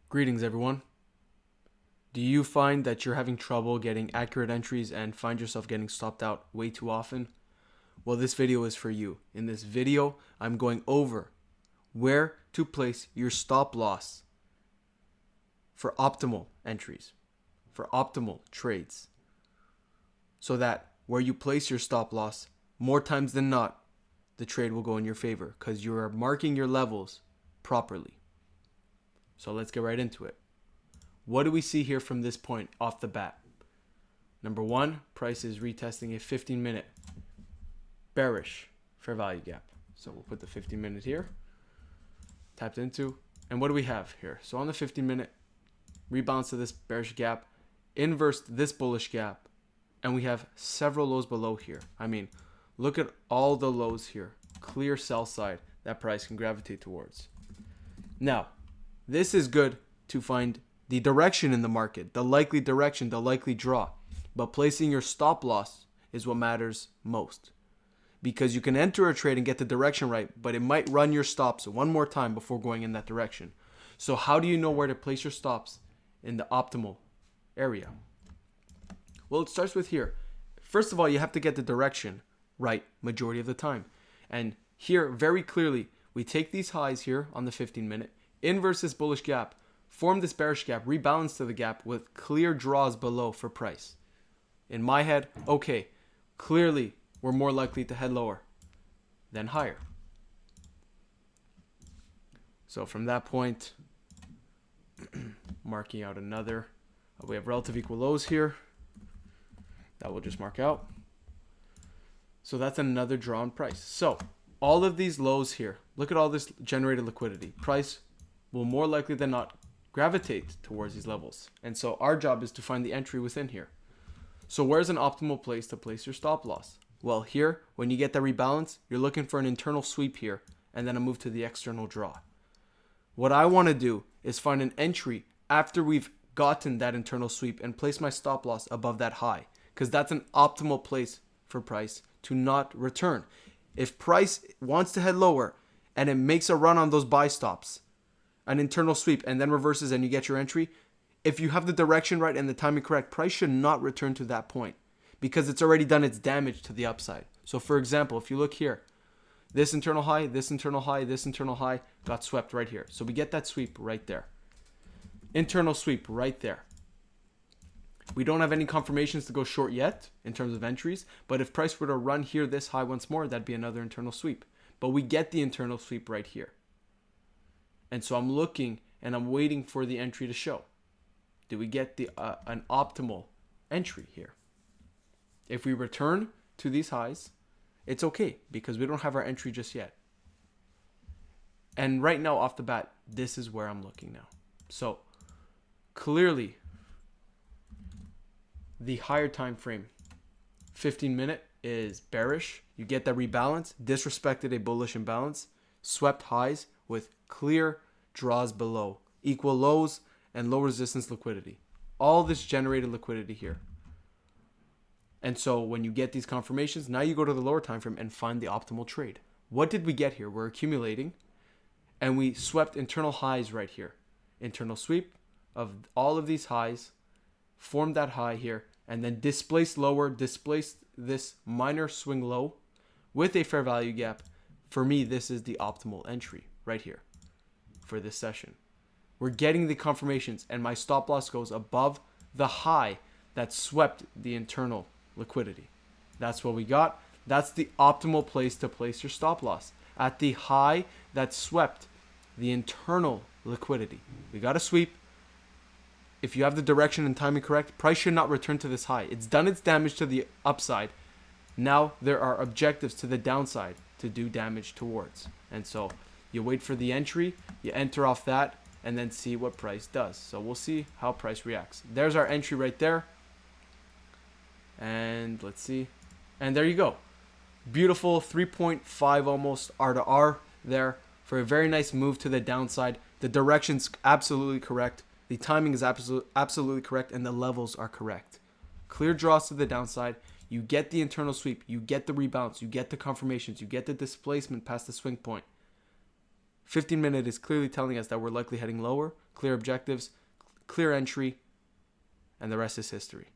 Greetings, everyone. Do you find that you're having trouble getting accurate entries and find yourself getting stopped out way too often? Well, this video is for you. In this video, I'm going over where to place your stop loss for optimal entries, for optimal trades, so that where you place your stop loss, more times than not, the trade will go in your favor because you are marking your levels properly. So let's get right into it. What do we see here from this point off the bat? Number one, price is retesting a 15-minute bearish fair value gap. So we'll put the 15-minute here, tapped into, and what do we have here? So on the 15-minute, rebalance to this bearish gap, inversed this bullish gap, and we have several lows below here. I mean, look at all the lows here. Clear sell side that price can gravitate towards. Now, this is good to find the direction in the market, the likely direction, the likely draw. But placing your stop loss is what matters most. Because you can enter a trade and get the direction right, but it might run your stops one more time before going in that direction. So how do you know where to place your stops in the optimal area? Well, it starts with here. First of all, you have to get the direction right majority of the time. And here, very clearly, we take these highs here on the 15-minute, inverse this bullish gap, form this bearish gap, rebalance to the gap with clear draws below for price. In my head, okay, clearly we're more likely to head lower than higher. So from that point, marking out another, we have relative equal lows here. That will just mark out. So that's another draw on price. So all of these lows here, look at all this generated liquidity. Price will more likely than not gravitate towards these levels. And so our job is to find the entry within here. So where's an optimal place to place your stop loss? Well, here, when you get that rebalance, you're looking for an internal sweep here and then a move to the external draw. What I want to do is find an entry after we've gotten that internal sweep and place my stop loss above that high, because that's an optimal place for price to not return. If price wants to head lower and it makes a run on those buy stops, an internal sweep, and then reverses and you get your entry, if you have the direction right and the timing correct, price should not return to that point because it's already done its damage to the upside. So for example, if you look here, this internal high, this internal high, this internal high got swept right here. So we get that sweep right there. Internal sweep right there. We don't have any confirmations to go short yet in terms of entries, but if price were to run here this high once more, that'd be another internal sweep. But we get the internal sweep right here. And so I'm looking and I'm waiting for the entry to show. Do we get the an optimal entry here? If we return to these highs, it's okay because we don't have our entry just yet. And right now off the bat, this is where I'm looking now. So clearly the higher time frame, 15-minute is bearish. You get that rebalance, disrespected a bullish imbalance, swept highs with clear draws below, equal lows and low resistance liquidity. All this generated liquidity here. And so when you get these confirmations, now you go to the lower time frame and find the optimal trade. What did we get here? We're accumulating and we swept internal highs right here. Internal sweep of all of these highs, formed that high here, and then displaced lower, displaced this minor swing low with a fair value gap. For me, this is the optimal entry right here for this session. We're getting the confirmations and my stop loss goes above the high that swept the internal liquidity. That's what we got. That's the optimal place to place your stop loss, at the high that swept the internal liquidity. We got a sweep. If you have the direction and timing correct, price should not return to this high. It's done its damage to the upside. Now there are objectives to the downside to do damage towards. And so you wait for the entry, you enter off that, and then see what price does. So we'll see how price reacts. There's our entry right there. And let's see. And there you go. Beautiful 3.5 almost R to R there for a very nice move to the downside. The direction's absolutely correct. The timing is absolutely correct, and the levels are correct. Clear draws to the downside. You get the internal sweep. You get the rebalance. You get the confirmations. You get the displacement past the swing point. 15 minute is clearly telling us that we're likely heading lower, clear objectives, clear entry, and the rest is history.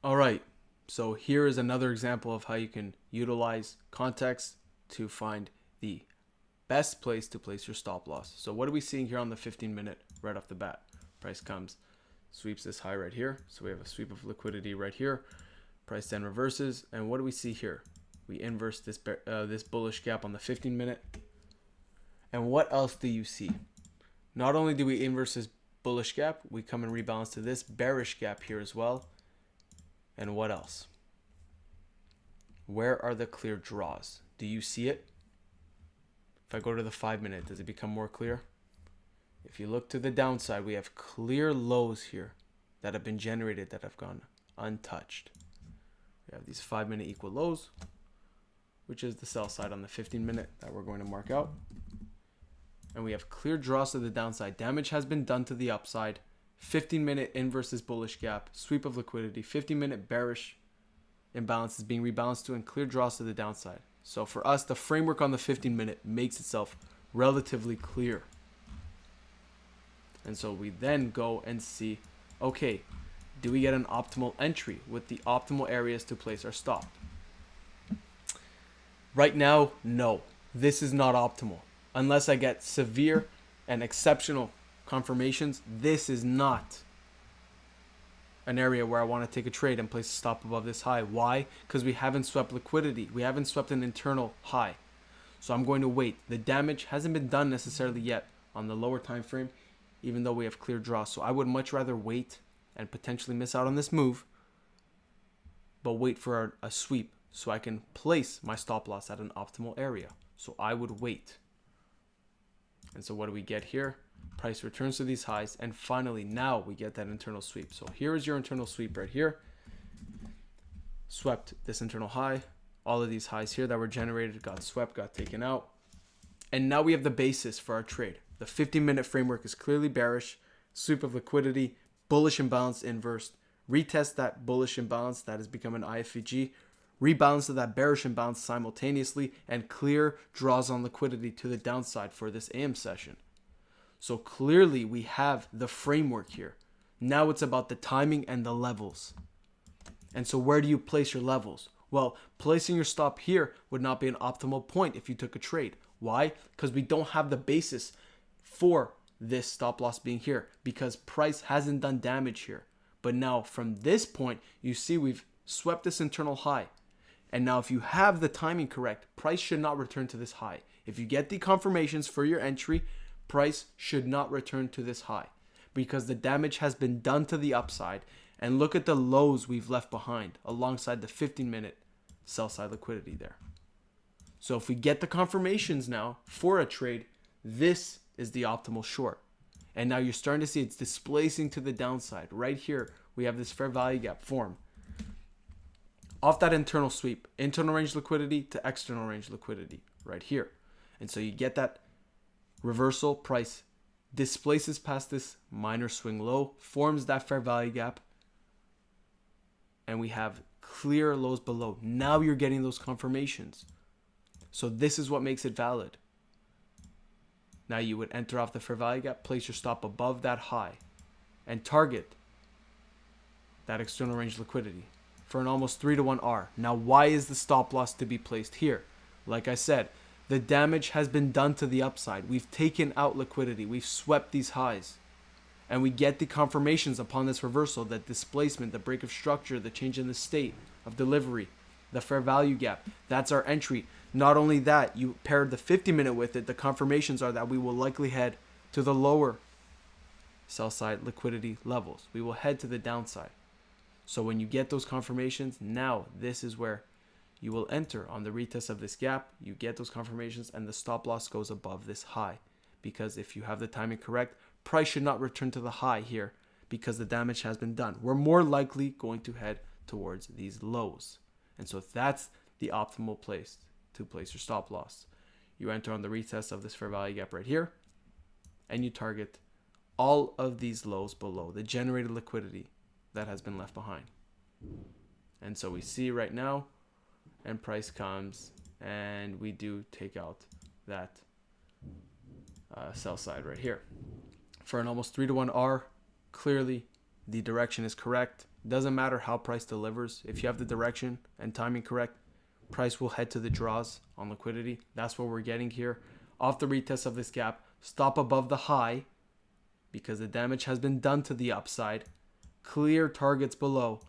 All right, so here is another example of how you can utilize context to find the best place to place your stop loss. So what are we seeing here on the 15 minute right off the bat? Price comes, sweeps this high right here. So we have a sweep of liquidity right here. Price then reverses. And what do we see here? We inverse this bullish gap on the 15 minute. And what else do you see? Not only do we inverse this bullish gap, we come and rebalance to this bearish gap here as well. And what else? Where are the clear draws? Do you see it? If I go to the 5 minute, does it become more clear? If you look to the downside, we have clear lows here that have been generated that have gone untouched. We have these 5 minute equal lows, which is the sell side on the 15 minute that we're going to mark out. And we have clear draws to the downside. Damage has been done to the upside. 15 minute inverse this bullish gap, sweep of liquidity, 15 minute bearish imbalance is being rebalanced to, and clear draws to the downside. So for us, the framework on the 15 minute makes itself relatively clear. And so we then go and see, okay, do we get an optimal entry with the optimal areas to place our stop? Right now, no, this is not optimal. Unless I get severe and exceptional confirmations, this is not an area where I want to take a trade and place a stop above this high. Why? Because we haven't swept liquidity. We haven't swept an internal high. So I'm going to wait. The damage hasn't been done necessarily yet on the lower time frame, even though we have clear draws. So I would much rather wait and potentially miss out on this move, but wait for a sweep so I can place my stop loss at an optimal area. So I would wait. And so what do we get here? Price returns to these highs, and finally now we get that internal sweep. So here is your internal sweep right here. Swept this internal high. All of these highs here that were generated got swept, got taken out. And now we have the basis for our trade. The 15-minute framework is clearly bearish. Sweep of liquidity, bullish imbalance inversed. Retest that bullish imbalance that has become an IFVG. Rebalance of that bearish imbalance simultaneously, and clear draws on liquidity to the downside for this AM session. So clearly we have the framework here. Now it's about the timing and the levels. And so where do you place your levels? Well, placing your stop here would not be an optimal point if you took a trade. Why? Because we don't have the basis for this stop loss being here, because price hasn't done damage here. But now from this point, you see we've swept this internal high. And now if you have the timing correct, price should not return to this high. If you get the confirmations for your entry, price should not return to this high because the damage has been done to the upside. And look at the lows we've left behind alongside the 15-minute sell side liquidity there. So if we get the confirmations now for a trade, this is the optimal short. And now you're starting to see it's displacing to the downside. Right here, we have this fair value gap form. Off that internal sweep, internal range liquidity to external range liquidity right here. And so you get that reversal, price displaces past this minor swing low, forms that fair value gap, and we have clear lows below. Now you're getting those confirmations. So this is what makes it valid. Now you would enter off the fair value gap, place your stop above that high, and target that external range liquidity for an almost 3-to-1 R. Now why is the stop loss to be placed here? Like I said, the damage has been done to the upside. We've taken out liquidity. We've swept these highs. And we get the confirmations upon this reversal, that displacement, the break of structure, the change in the state of delivery, the fair value gap. That's our entry. Not only that, you paired the 50-minute with it. The confirmations are that we will likely head to the lower sell side liquidity levels. We will head to the downside. So when you get those confirmations, now this is where you will enter on the retest of this gap. You get those confirmations and the stop loss goes above this high. Because if you have the timing correct, price should not return to the high here because the damage has been done. We're more likely going to head towards these lows. And so that's the optimal place to place your stop loss. You enter on the retest of this fair value gap right here, and you target all of these lows below, the generated liquidity that has been left behind. And so we see right now, and price comes, and we do take out that sell side right here. For an almost 3-to-1 R, clearly the direction is correct. Doesn't matter how price delivers. If you have the direction and timing correct, price will head to the draws on liquidity. That's what we're getting here. Off the retest of this gap, stop above the high because the damage has been done to the upside. Clear targets below.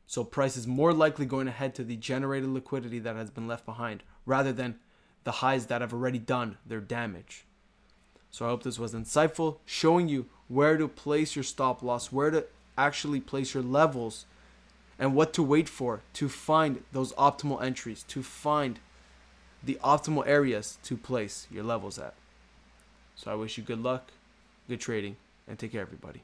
So price is more likely going to head to the generated liquidity that has been left behind rather than the highs that have already done their damage. So I hope this was insightful, showing you where to place your stop loss, where to actually place your levels, and what to wait for to find those optimal entries, to find the optimal areas to place your levels at. So I wish you good luck, good trading, and take care, everybody.